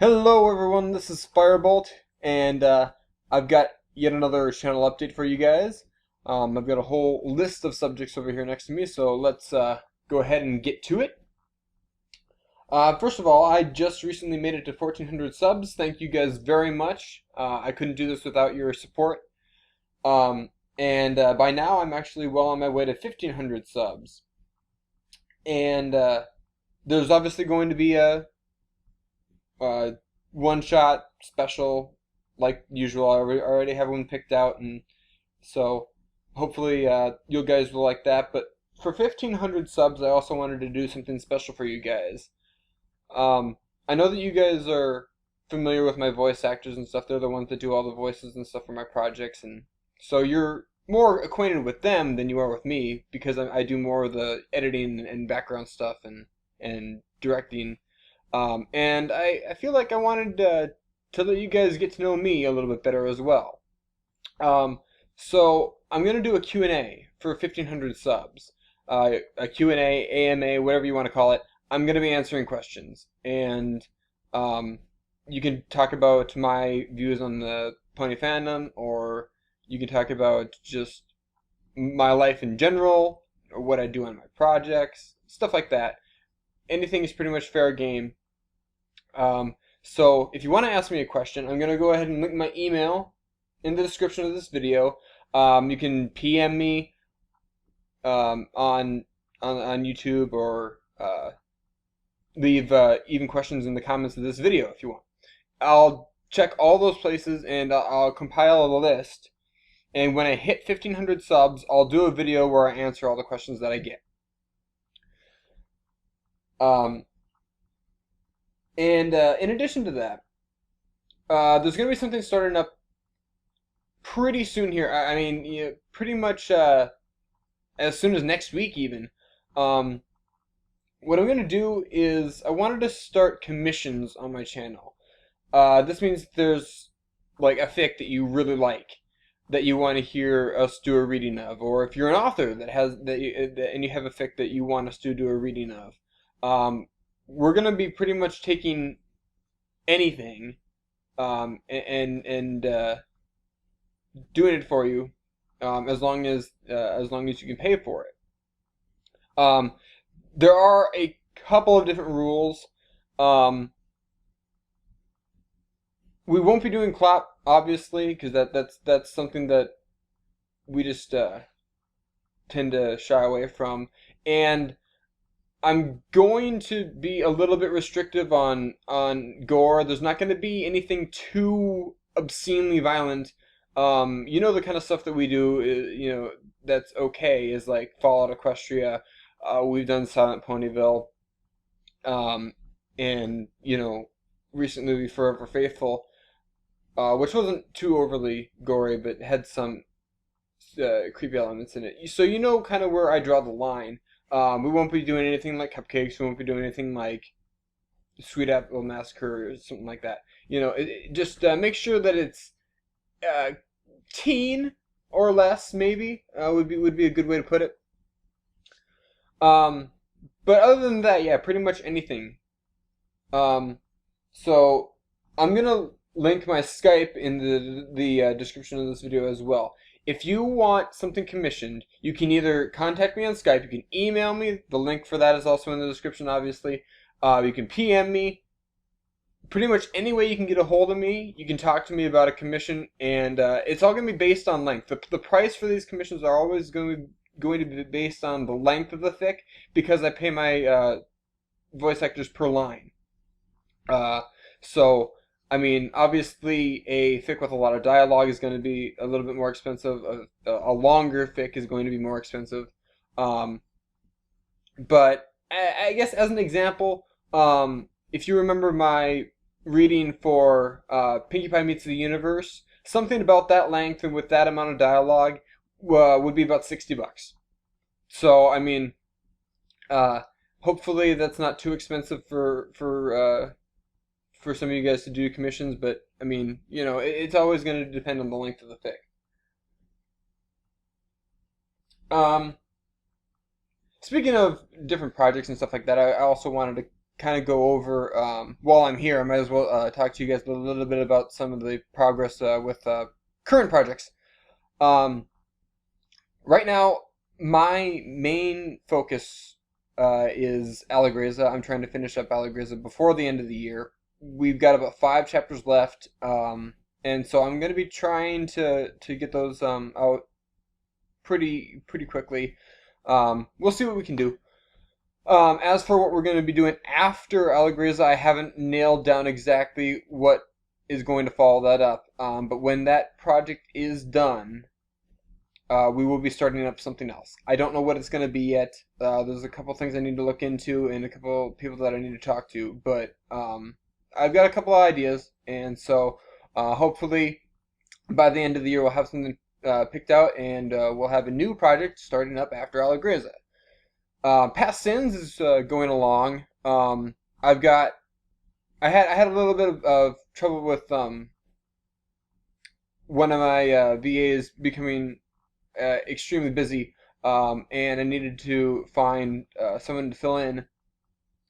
Hello everyone, this is Firebolt, and I've got yet another channel update for you guys. I've got a whole list of subjects over here next to me, so let's go ahead and get to it. First of all, I just recently made it to 1,400 subs. Thank you guys very much. I couldn't do this without your support. And by now, I'm actually well on my way to 1,500 subs. And there's obviously going to be a one-shot special like usual. I already have one picked out, and so hopefully you guys will like that. But for 1,500 subs, I also wanted to do something special for you guys. I know that you guys are familiar with my voice actors and stuff. They're the ones that do all the voices and stuff for my projects, and so you're more acquainted with them than you are with me, because I do more of the editing and background stuff and directing. And I feel like I wanted to let you guys get to know me a little bit better as well. So I'm going to do a Q&A for 1,500 subs. A Q&A, AMA, whatever you want to call it. I'm going to be answering questions. And you can talk about my views on the pony fandom, or you can talk about just my life in general, or what I do on my projects, stuff like that. Anything is pretty much fair game. So if you want to ask me a question, I'm going to go ahead and link my email in the description of this video. You can PM me on YouTube, or leave even questions in the comments of this video if you want. I'll check all those places, and I'll compile a list. And when I hit 1,500 subs, I'll do a video where I answer all the questions that I get. And in addition to that, there's going to be something starting up pretty soon here. I mean, you know, pretty much as soon as next week even. What I'm going to do is I wanted to start commissions on my channel. This means there's like a fic that you really like, that you want to hear us do a reading of, or if you're an author that has and you have a fic that you want us to do a reading of. We're gonna be pretty much taking anything and doing it for you, as long as you can pay for it. There are a couple of different rules. We won't be doing clap, obviously, because that's something that we just tend to shy away from, and I'm going to be a little bit restrictive on gore. There's not going to be anything too obscenely violent. You know, the kind of stuff that we do, you know, that's okay, is like Fallout Equestria. We've done Silent Ponyville. And, you know, recently Forever Faithful, which wasn't too overly gory, but had some creepy elements in it. So you know kind of where I draw the line. We won't be doing anything like Cupcakes. We won't be doing anything like Sweet Apple Massacre or something like that. You know, just make sure that it's teen or less, maybe would be a good way to put it. But other than that, yeah, pretty much anything. So I'm gonna link my Skype in the description of this video as well. If you want something commissioned, you can either contact me on Skype, you can email me, the link for that is also in the description, obviously. You can PM me. Pretty much any way you can get a hold of me, you can talk to me about a commission, and it's all going to be based on length. The price for these commissions are always going to be based on the length of the fic, because I pay my voice actors per line. So I mean, obviously, a fic with a lot of dialogue is going to be a little bit more expensive. A longer fic is going to be more expensive. But I guess as an example, if you remember my reading for Pinkie Pie Meets the Universe, something about that length and with that amount of dialogue would be about $60. So I mean, hopefully that's not too expensive for some of you guys to do commissions, but I mean, you know, it's always going to depend on the length of the fic. Speaking of different projects and stuff like that, I also wanted kind of go over, while I'm here, I might as well talk to you guys a little bit about some of the progress with current projects. Um, right now, my main focus is Allegreza. I'm trying to finish up Allegreza before the end of the year. We've got about 5 chapters left, and so I'm going to be trying to get those out pretty quickly. We'll see what we can do. As for what we're going to be doing after Allegreza, I haven't nailed down exactly what is going to follow that up. But when that project is done, we will be starting up something else. I don't know what it's going to be yet. There's a couple things I need to look into and a couple people that I need to talk to. But I've got a couple of ideas, and so hopefully by the end of the year we'll have something picked out, and we'll have a new project starting up after Allegreza. Past Sins is going along. I had a little bit of trouble with one of my VAs becoming extremely busy, and I needed to find someone to fill in.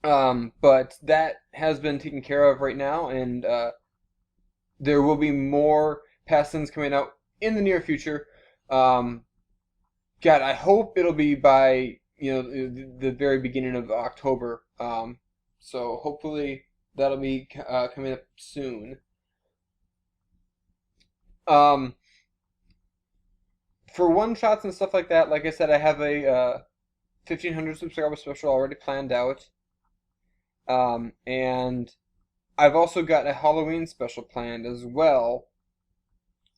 But that has been taken care of right now, and there will be more Past Sins coming out in the near future. God, I hope it'll be by the very beginning of October. So hopefully that'll be coming up soon. For one-shots and stuff like that, like I said, I have a 1,500 subscriber special already planned out. And I've also got a Halloween special planned as well.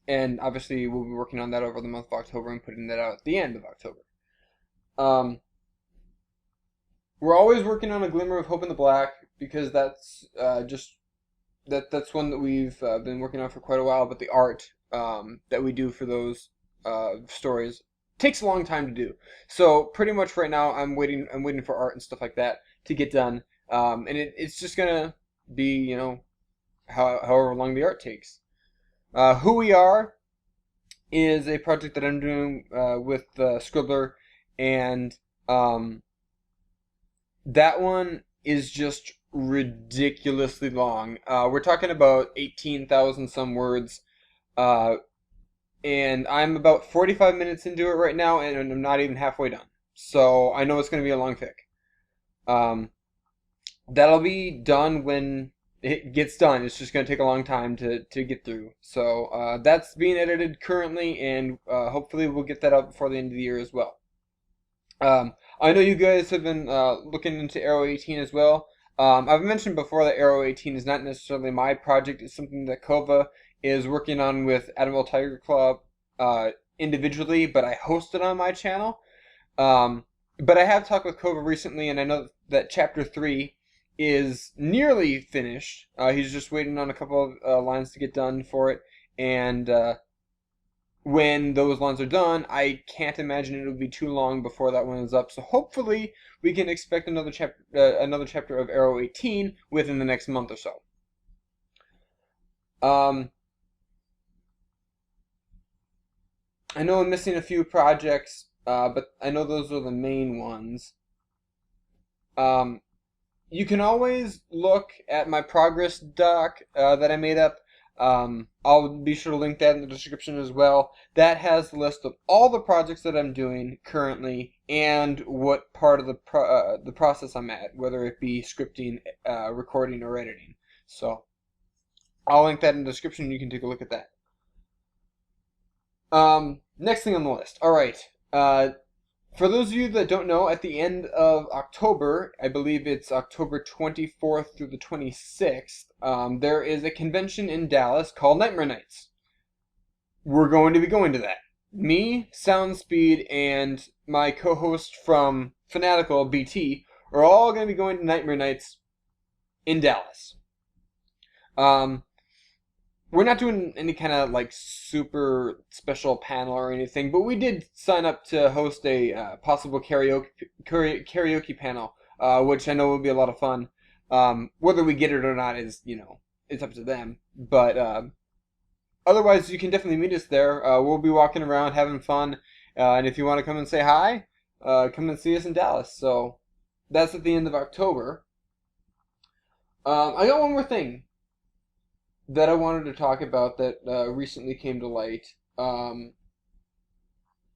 And obviously we'll be working on that over the month of October and putting that out at the end of October. We're always working on A Glimmer of Hope in the Black, because that's that's one that we've been working on for quite a while. But the art that we do for those stories takes a long time to do. So pretty much right now I'm waiting for art and stuff like that to get done. And it's just gonna be however long the art takes. Who We Are is a project that I'm doing with Scribbler, and that one is just ridiculously long. We're talking about 18,000 some words, and I'm about 45 minutes into it right now, and I'm not even halfway done. So I know it's going to be a long fic. That'll be done when it gets done. It's just going to take a long time to get through. So that's being edited currently, and hopefully we'll get that out before the end of the year as well. I know you guys have been looking into Arrow 18 as well. I've mentioned before that Arrow 18 is not necessarily my project. It's something that Kova is working on with Admiral Tiger Club individually, but I host it on my channel. But I have talked with Kova recently, and I know that Chapter 3 is nearly finished. He's just waiting on a couple of lines to get done for it, and when those lines are done, I can't imagine it'll be too long before that one is up. So hopefully we can expect another chapter of Arrow 18 within the next month or so. I know I'm missing a few projects, but I know those are the main ones. You can always look at my progress doc that I made up. I'll be sure to link that in the description as well. That has the list of all the projects that I'm doing currently and what part of the process I'm at, whether it be scripting, recording, or editing. So I'll link that in the description. You can take a look at that. Next thing on the list. All right. For those of you that don't know, at the end of October, I believe it's October 24th through the 26th, there is a convention in Dallas called Nightmare Nights. We're going to be going to that. Me, Soundspeed, and my co-host from Fanatical, BT, are all going to be going to Nightmare Nights in Dallas. We're not doing any kind of like super special panel or anything, but we did sign up to host a possible karaoke panel, which I know will be a lot of fun. Whether we get it or not is, it's up to them. But otherwise, you can definitely meet us there. We'll be walking around having fun, and if you want to come and say hi, come and see us in Dallas. So that's at the end of October. I got one more thing that I wanted to talk about that recently came to light. Um,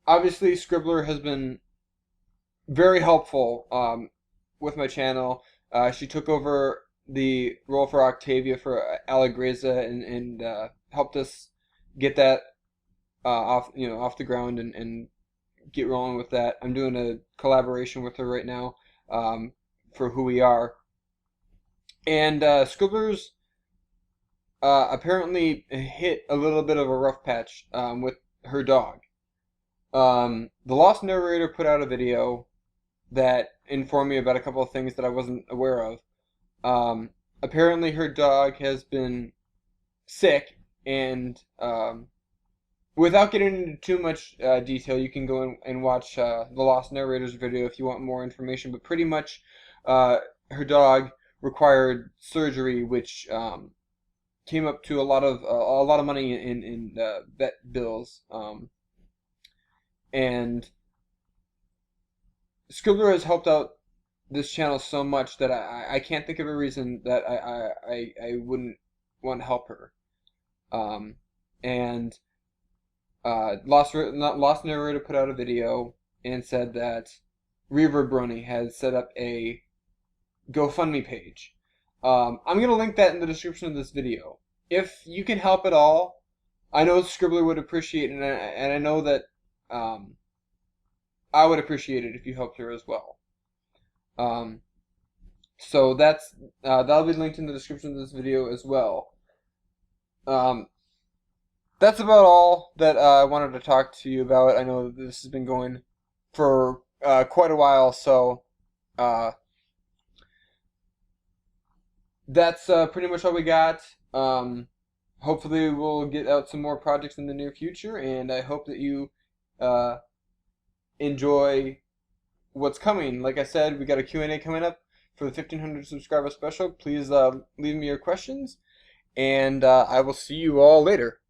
Obviously, Scribbler has been very helpful with my channel. She took over the role for Octavia for Allegreza and helped us get that off the ground and get rolling with that. I'm doing a collaboration with her right now for Who We Are. And Scribbler's apparently hit a little bit of a rough patch with her dog. The Lost Narrator put out a video that informed me about a couple of things that I wasn't aware of. Apparently, her dog has been sick, and without getting into too much detail, you can go and watch the Lost Narrator's video if you want more information. But pretty much, her dog required surgery, which came up to a lot of money in vet bills. And Scribbler has helped out this channel so much that I can't think of a reason that I wouldn't want to help her. And Lost Narrator put out a video and said that Reverb Brony has set up a GoFundMe page. I'm going to link that in the description of this video. If you can help at all, I know Scribbler would appreciate it, and I know that I would appreciate it if you helped her as well. So that'll be linked in the description of this video as well. That's about all that I wanted to talk to you about. I know this has been going for quite a while, so that's pretty much all we got. Hopefully we'll get out some more projects in the near future, and I hope that you enjoy what's coming. Like I said, we got a Q&A coming up for the 1500 subscriber special. Please leave me your questions, and I will see you all later.